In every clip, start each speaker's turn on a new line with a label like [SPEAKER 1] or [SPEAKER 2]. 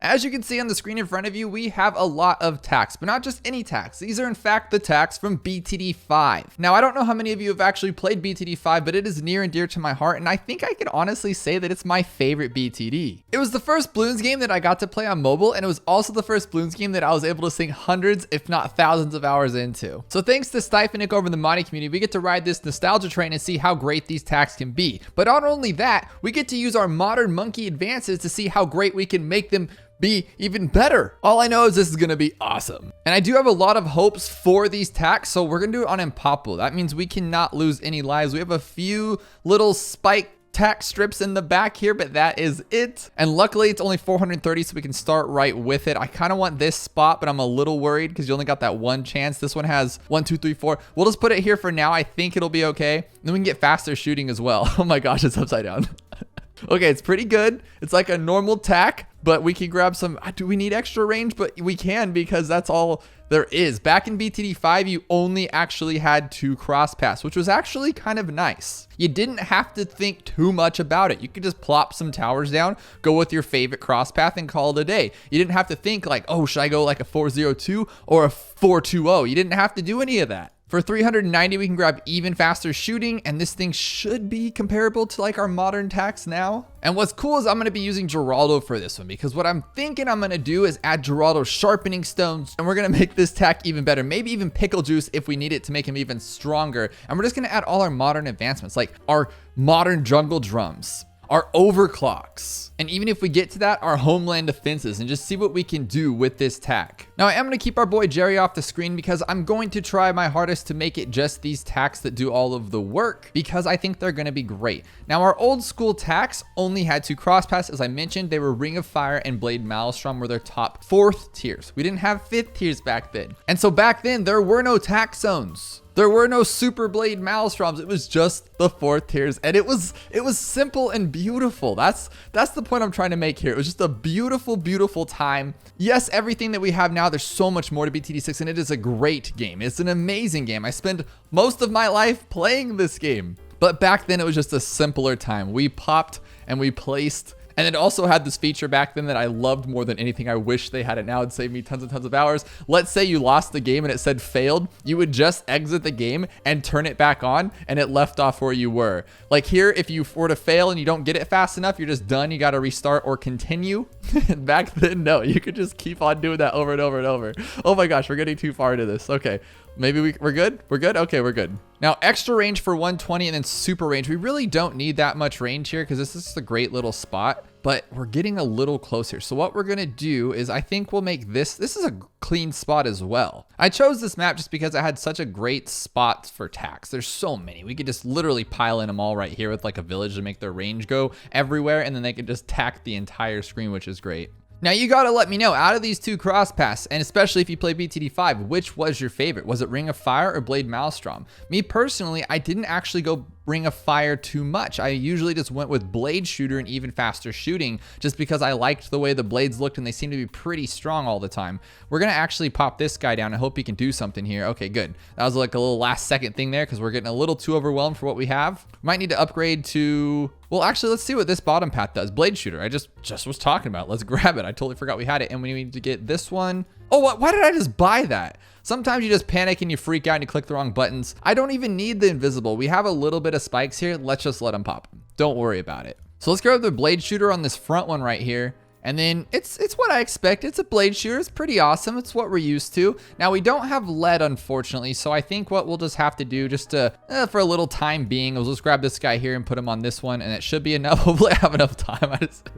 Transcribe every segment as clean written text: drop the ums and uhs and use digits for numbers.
[SPEAKER 1] As you can see on the screen in front of you, we have a lot of tacks, but not just any tacks. These are in fact the tacks from BTD5. Now, I don't know how many of you have actually played BTD5, but it is near and dear to my heart, and I think I can honestly say that it's my favorite BTD. It was the first Bloons game that I got to play on mobile, and it was also the first Bloons game that I was able to sink hundreds, if not thousands of hours into. So thanks to Nick over in the modding community, we get to ride this nostalgia train and see how great these tacks can be. But not only that, we get to use our modern monkey advances to see how great we can make them be even better. All I know is this is gonna be awesome. And I do have a lot of hopes for these tacks, so we're gonna do it on Impossible. That means we cannot lose any lives. We have a few little spike tack strips in the back here, but that is it. And luckily it's only 430, so we can start right with it. I kind of want this spot, but I'm a little worried because you only got that one chance. This one has 1, 2, 3, 4. We'll just put it here for now. I think it'll be okay. And then we can get faster shooting as well. Oh my gosh, it's upside down. Okay, it's pretty good. It's like a normal tack, but we can grab some. Do we need extra range? But we can, because that's all there is. Back in BTD5, you only actually had 2 crosspaths, which was actually kind of nice. You didn't have to think too much about it. You could just plop some towers down, go with your favorite crosspath, and call it a day. You didn't have to think like, oh, should I go like a 402 or a 420? You didn't have to do any of that. For 390, we can grab even faster shooting, and this thing should be comparable to like our modern tacks now. And what's cool is I'm going to be using Geraldo for this one, because what I'm thinking I'm going to do is add Geraldo sharpening stones, and we're going to make this tack even better. Maybe even pickle juice if we need it to make him even stronger. And we're just going to add all our modern advancements, like our modern jungle drums, our overclocks, and even if we get to that, our homeland defenses, and just see what we can do with this tack. Now, I am going to keep our boy Jerry off the screen because I'm going to try my hardest to make it just these tacks that do all of the work, because I think they're going to be great. Now, our old school tacks only had 2 crosspaths. As I mentioned, they were Ring of Fire and Blade Maelstrom were their top 4th tiers. We didn't have 5th tiers back then. And so back then, there were no tack zones. There were no Super Blade Maelstroms. It was just the 4th tiers, and it was simple and beautiful. That's the point I'm trying to make here. It was just a beautiful, beautiful time. Yes, everything that we have now, there's so much more to BTD6, and it is a great game. It's an amazing game. I spend most of my life playing this game. But back then, it was just a simpler time. We popped and we placed. And it also had this feature back then that I loved more than anything. I wish they had it now. It'd save me tons and tons of hours. Let's say you lost the game and it said failed. You would just exit the game and turn it back on, and it left off where you were. Like here, if you were to fail and you don't get it fast enough, you're just done. You got to restart or continue. Back then, no, you could just keep on doing that over and over and over. Oh my gosh, we're getting too far into this. Okay. Maybe we're good? We're good? Okay, we're good. Now, extra range for 120 and then super range. We really don't need that much range here because this is a great little spot, but we're getting a little closer. So what we're going to do is I think we'll make this is a clean spot as well. I chose this map just because I had such a great spot for tacks. There's so many. We could just literally pile in them all right here with like a village to make their range go everywhere, and then they could just tack the entire screen, which is great. Now, you got to let me know, out of these 2 crosspaths, and especially if you play BTD5, which was your favorite? Was it Ring of Fire or Blade Maelstrom? Me personally, I didn't actually go Ring of Fire too much. I usually just went with Blade Shooter and even faster shooting, just because I liked the way the blades looked and they seemed to be pretty strong all the time. We're going to actually pop this guy down. I hope he can do something here. Okay, good. That was like a little last second thing there because we're getting a little too overwhelmed for what we have. Might need to upgrade to... Well, actually, let's see what this bottom path does. Blade Shooter. I just was talking about it. Let's grab it. I totally forgot we had it. And we need to get this one. Oh, why did I just buy that? Sometimes you just panic and you freak out and you click the wrong buttons. I don't even need the invisible. We have a little bit of spikes here. Let's just let them pop. Don't worry about it. So let's grab the Blade Shooter on this front one right here. And then it's what I expect. It's a blade shooter. It's pretty awesome. It's what we're used to. Now, we don't have lead, unfortunately. So I think what we'll just have to do just to, for a little time being, we'll just grab this guy here and put him on this one. And it should be enough. Hopefully I have enough time. I just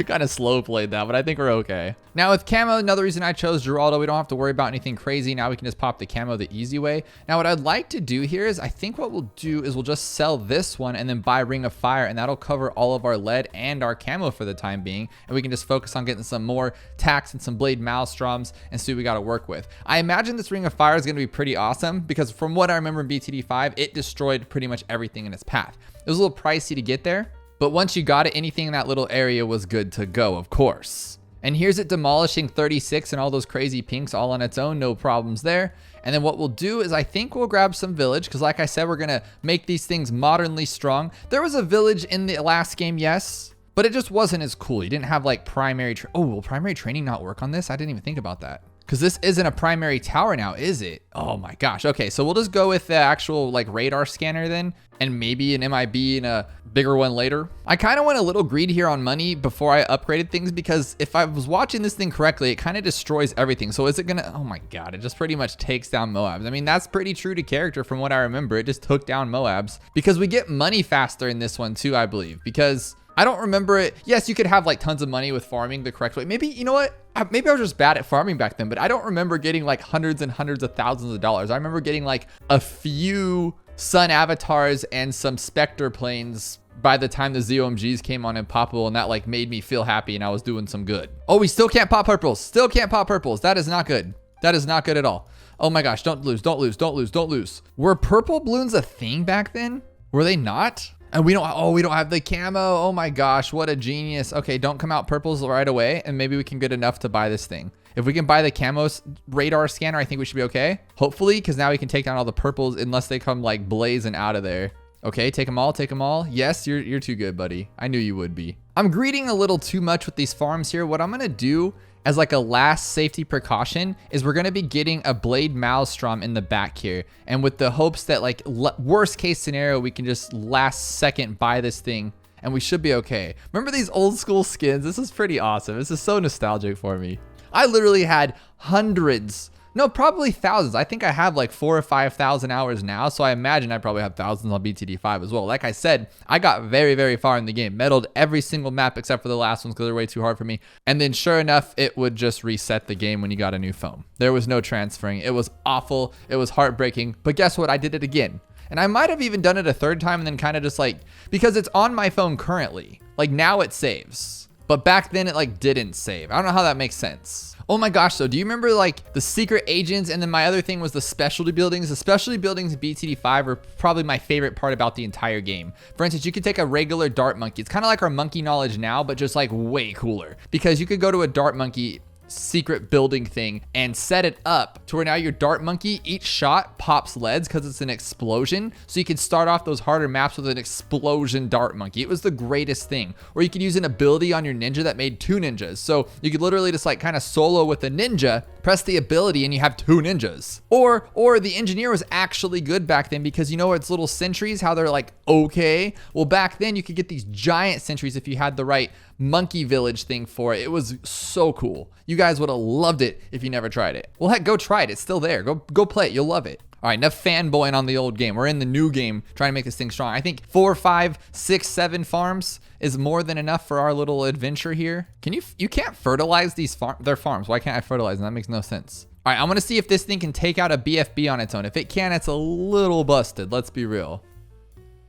[SPEAKER 1] kind of slow played that, but I think we're okay. Now with camo, another reason I chose Geraldo, we don't have to worry about anything crazy. Now we can just pop the camo the easy way. Now what I'd like to do here is I think what we'll do is we'll just sell this one and then buy Ring of Fire, and that'll cover all of our lead and our camo for the time being. And we can just focus on getting some more tacks and some Blade Maelstroms and see what we got to work with. I imagine this Ring of Fire is going to be pretty awesome because from what I remember in BTD5, it destroyed pretty much everything in its path. It was a little pricey to get there, but once you got it, anything in that little area was good to go, of course. And here's it demolishing 36 and all those crazy pinks all on its own, no problems there. And then what we'll do is I think we'll grab some village because like I said, we're going to make these things modernly strong. There was a village in the last game, yes, but it just wasn't as cool. You didn't have like primary, oh, will primary training not work on this? I didn't even think about that. Because this isn't a primary tower now, is it? Oh my gosh. Okay, so we'll just go with the actual like radar scanner then, and maybe an MIB and a bigger one later. I kind of went a little greedy here on money before I upgraded things, because if I was watching this thing correctly, it kind of destroys everything. So is it gonna, oh my God, it just pretty much takes down Moabs. I mean, that's pretty true to character from what I remember. It just took down Moabs, because we get money faster in this one too, I believe, because I don't remember it. Yes, you could have like tons of money with farming the correct way. Maybe, you know what? Maybe I was just bad at farming back then, but I don't remember getting like hundreds and hundreds of thousands of dollars. I remember getting like a few sun avatars and some specter planes by the time the ZOMGs came on Unpoppable, and that like made me feel happy and I was doing some good. Oh, we still can't pop purples. Still can't pop purples. That is not good. That is not good at all. Oh my gosh, don't lose, don't lose, don't lose, don't lose. Were purple balloons a thing back then? Were they not? And we don't have the camo. Oh my gosh, what a genius. Okay, don't come out purples right away, and maybe we can get enough to buy this thing. If we can buy the camo radar scanner, I think we should be okay. Hopefully, because now we can take down all the purples unless they come like blazing out of there. Okay, take them all, take them all. Yes, you're too good, buddy. I knew you would be. I'm greeding a little too much with these farms here. What I'm gonna do as like a last safety precaution is we're going to be getting a blade maelstrom in the back here, and with the hopes that like worst case scenario we can just last second buy this thing and we should be okay. Remember these old school skins? This is pretty awesome. This is so nostalgic for me. I literally had hundreds, no, probably thousands. I think I have like 4,000 or 5,000 hours now, so I imagine I probably have thousands on BTD5 as well. Like I said, I got very, very far in the game, medaled every single map except for the last ones because they're way too hard for me. And then sure enough, it would just reset the game when you got a new phone. There was no transferring. It was awful. It was heartbreaking. But guess what? I did it again. And I might have even done it a third time and then kind of just like, because it's on my phone currently, like now it saves. But back then it like didn't save. I don't know how that makes sense. Oh my gosh, so do you remember like the secret agents, and then my other thing was the specialty buildings? The specialty buildings in BTD5 are probably my favorite part about the entire game. For instance, you could take a regular dart monkey. It's kind of like our monkey knowledge now, but just like way cooler, because you could go to a dart monkey secret building thing and set it up to where now your dart monkey, each shot pops leads because it's an explosion. So you can start off those harder maps with an explosion dart monkey. It was the greatest thing. Or you could use an ability on your ninja that made 2 ninjas. So you could literally just like kind of solo with a ninja, press the ability, and you have 2 ninjas. Or the engineer was actually good back then, because you know it's little sentries, how they're like okay. Well, back then you could get these giant sentries if you had the right monkey village thing for it. It was so cool. You guys would have loved it if you never tried it. Well, heck, go try it. It's still there. Go play it. You'll love it. All right, enough fanboying on the old game. We're in the new game trying to make this thing strong. I think 4, 5, 6, 7 farms is more than enough for our little adventure here. You can't fertilize their farms. Why can't I fertilize them? That makes no sense. All right, I'm gonna see if this thing can take out a BFB on its own. If it can, it's a little busted. Let's be real.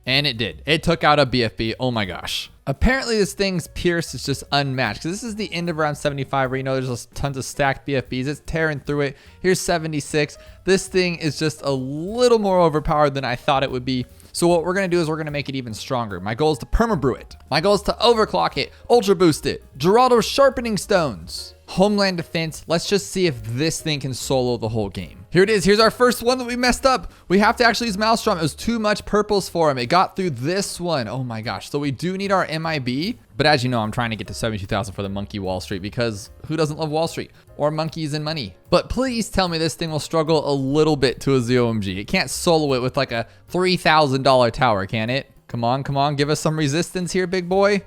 [SPEAKER 1] And it did. It took out a BFB. Oh my gosh. Apparently this thing's pierce is just unmatched, because this is the end of round 75 where you know there's just tons of stacked BFBs. It's tearing through it. Here's 76. This thing is just a little more overpowered than I thought it would be. So what we're going to do is we're going to make it even stronger. My goal is to perma-brew it. My goal is to overclock it, ultra boost it, Geraldo's sharpening stones, homeland defense. Let's just see if this thing can solo the whole game. Here it is. Here's our first one that we messed up. We have to actually use Maelstrom. It was too much purples for him. It got through this one. Oh my gosh. So we do need our MIB. But as you know, I'm trying to get to 72,000 for the monkey Wall Street, because who doesn't love Wall Street or monkeys and money? But please tell me this thing will struggle a little bit to a ZOMG. It can't solo it with like a $3,000 tower, can it? Come on, come on. Give us some resistance here, big boy.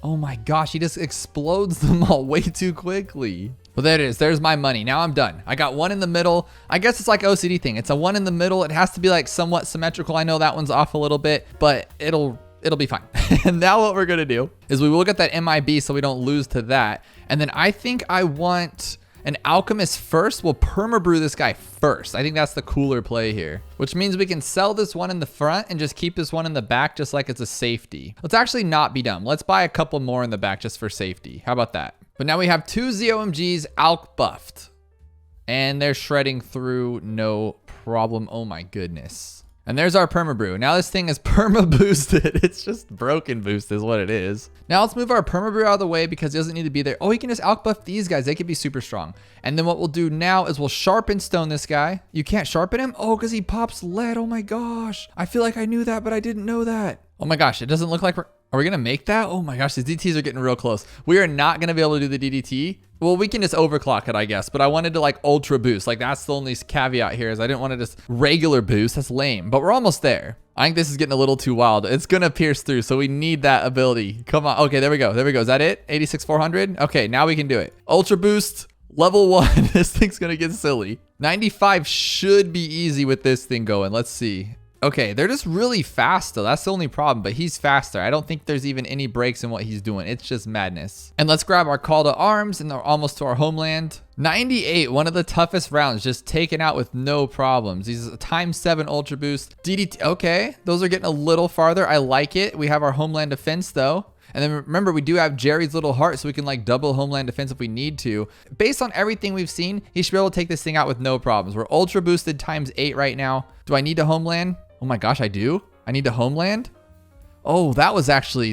[SPEAKER 1] Oh my gosh, he just explodes them all way too quickly. Well, there it is. There's my money. Now I'm done. I got one in the middle. I guess it's like OCD thing. It's a one in the middle. It has to be like somewhat symmetrical. I know that one's off a little bit, but it'll be fine. And now what we're gonna do is we will get that MIB so we don't lose to that. And then I think I want an alchemist first. We'll perma-brew this guy first. I think that's the cooler play here, which means we can sell this one in the front and just keep this one in the back just like it's a safety. Let's actually not be dumb. Let's buy a couple more in the back just for safety. How about that? But now we have 2 ZOMGs alch buffed, and they're shredding through no problem. Oh my goodness. And there's our perma-brew. Now this thing is perma-boosted. It's just broken boost is what it is. Now let's move our perma-brew out of the way because it doesn't need to be there. Oh, he can just alch buff these guys. They could be super strong. And then what we'll do now is we'll sharpen stone this guy. You can't sharpen him? Oh, because he pops lead. Oh my gosh. I feel like I knew that, but I didn't know that. Oh my gosh. It doesn't look like Are we going to make that? Oh my gosh, these DTs are getting real close. We are not going to be able to do the DDT. Well, we can just overclock it, I guess. But I wanted to like ultra boost. Like that's the only caveat here is I didn't want to just regular boost. That's lame. But we're almost there. I think this is getting a little too wild. It's going to pierce through. So we need that ability. Come on. Okay, there we go. There we go. Is that it? 86,400? Okay, now we can do it. Ultra boost. Level 1. This thing's going to get silly. 95 should be easy with this thing going. Let's see. Okay, they're just really fast though. That's the only problem, but he's faster. I don't think there's even any breaks in what he's doing. It's just madness. And let's grab our call to arms and they're almost to our homeland. 98, one of the toughest rounds, just taken out with no problems. These ×7 ultra boost. DDT, okay, those are getting a little farther. I like it. We have our homeland defense though. And then remember, we do have Jerry's little heart, so we can like double homeland defense if we need to. Based on everything we've seen, he should be able to take this thing out with no problems. We're ultra boosted ×8 right now. Do I need to homeland? Oh my gosh, I do. I need to homeland. Oh, that was actually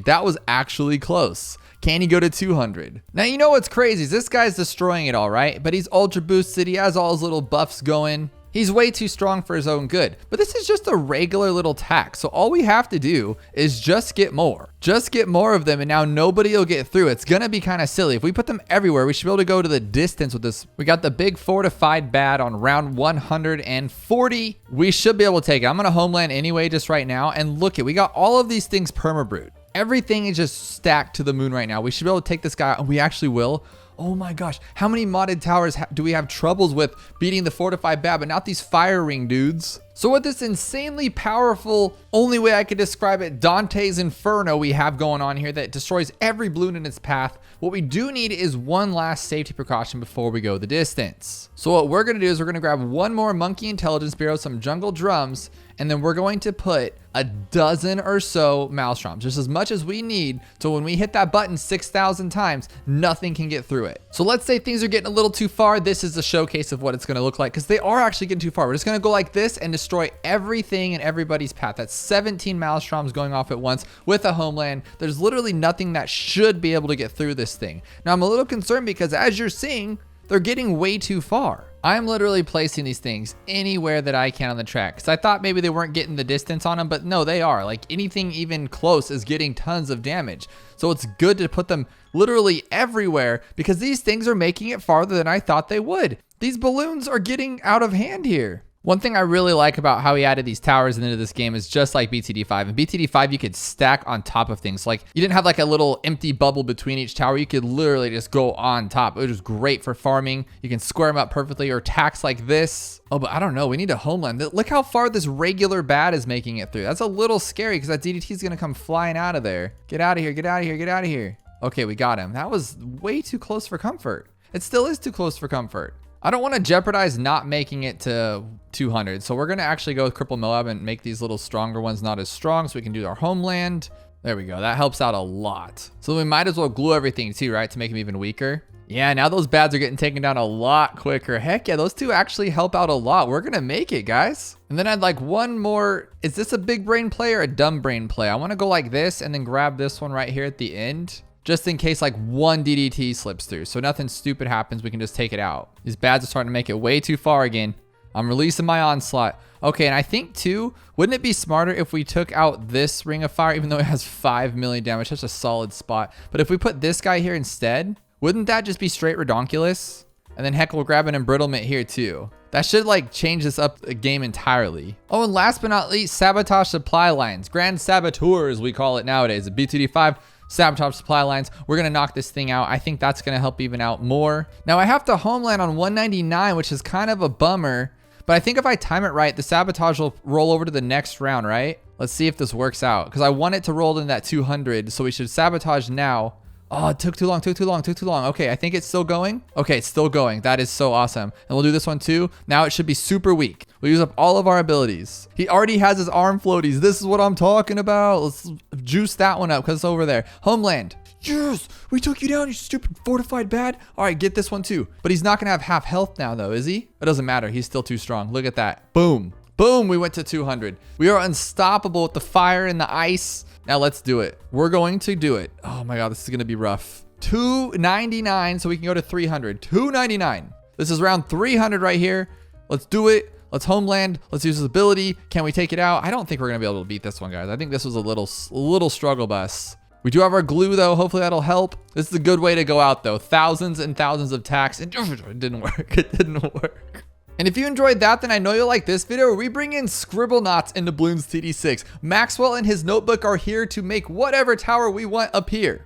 [SPEAKER 1] close. Can he go to 200? Now, you know what's crazy is this guy's destroying it all, right? But he's ultra boosted. He has all his little buffs going. He's way too strong for his own good. But this is just a regular little tack. So all we have to do is just get more. Just get more of them and now nobody will get through. It's going to be kind of silly. If we put them everywhere, we should be able to go to the distance with this. We got the big fortified bat on round 140. We should be able to take it. I'm going to homeland anyway just right now. And look it, we got all of these things perma-brute. Everything is just stacked to the moon right now. We should be able to take this guy and we actually will. Oh my gosh, how many modded towers do we have troubles with beating the fortified bat, but not these fire ring dudes? So with this insanely powerful, only way I could describe it, Dante's Inferno we have going on here that destroys every balloon in its path, what we do need is one last safety precaution before we go the distance. So what we're gonna do is we're gonna grab one more monkey intelligence bureau, some jungle drums, and then we're going to put a dozen or so Maelstroms, just as much as we need, so when we hit that button 6,000 times, nothing can get through it. So let's say things are getting a little too far. This is a showcase of what it's gonna look like, because they are actually getting too far. We're just gonna go like this and destroy everything in everybody's path. That's 17 Maelstroms going off at once with a homeland. There's literally nothing that should be able to get through this thing. Now I'm a little concerned because as you're seeing, they're getting way too far. I'm literally placing these things anywhere that I can on the track because I thought maybe they weren't getting the distance on them, but no, they are. Like anything even close is getting tons of damage. So it's good to put them literally everywhere because these things are making it farther than I thought they would. These balloons are getting out of hand here. One thing I really like about how he added these towers into this game is just like BTD5. In BTD5, you could stack on top of things. Like you didn't have like a little empty bubble between each tower. You could literally just go on top. It was great for farming. You can square them up perfectly or tacks like this. Oh, but I don't know. We need a homeland. Look how far this regular bat is making it through. That's a little scary because that DDT is going to come flying out of there. Get out of here. Get out of here. Get out of here. Okay, we got him. That was way too close for comfort. It still is too close for comfort. I don't want to jeopardize not making it to 200. So we're going to actually go with Cripple Moab and make these little stronger ones not as strong so we can do our homeland. There we go. That helps out a lot. So we might as well glue everything too, right? To make them even weaker. Yeah, now those bads are getting taken down a lot quicker. Heck yeah, those two actually help out a lot. We're going to make it, guys. And then I'd like one more. Is this a big brain play or a dumb brain play? I want to go like this and then grab this one right here at the end. Just in case like one DDT slips through. So nothing stupid happens, we can just take it out. These bads are starting to make it way too far again. I'm releasing my onslaught. Okay, and I think too, wouldn't it be smarter if we took out this ring of fire, even though it has 5 million damage, such a solid spot. But if we put this guy here instead, wouldn't that just be straight redonkulous? And then heck, we'll grab an embrittlement here too. That should like change this up a game entirely. Oh, and last but not least, sabotage supply lines. Grand saboteurs, we call it nowadays. The BTD5 sabotage supply lines. We're going to knock this thing out. I think that's going to help even out more. Now I have to homeland on 199, which is kind of a bummer, but I think if I time it right, the sabotage will roll over to the next round, right? Let's see if this works out because I want it to roll in that 200. So we should sabotage now. Oh, it took too long. Okay, I think it's still going. Okay, it's still going. That is so awesome. And we'll do this one too. Now it should be super weak. We'll use up all of our abilities. He already has his arm floaties. This is what I'm talking about. Let's juice that one up because it's over there. Homeland. Yes, we took you down, you stupid fortified bad. All right, get this one too. But he's not going to have half health now though, is he? It doesn't matter. He's still too strong. Look at that. Boom. Boom, we went to 200. We are unstoppable with the fire and the ice. Now let's do it. We're going to do it. Oh my God, this is going to be rough. 299, so we can go to 300. 299. This is round 300 right here. Let's do it. Let's homeland. Let's use this ability. Can we take it out? I don't think we're going to be able to beat this one, guys. I think this was a little struggle bus. We do have our glue though. Hopefully that'll help. This is a good way to go out though. Thousands and thousands of tacks. And it didn't work. It didn't work. And if you enjoyed that, then I know you'll like this video where we bring in scribble knots into Bloons TD6. Maxwell and his notebook are here to make whatever tower we want appear.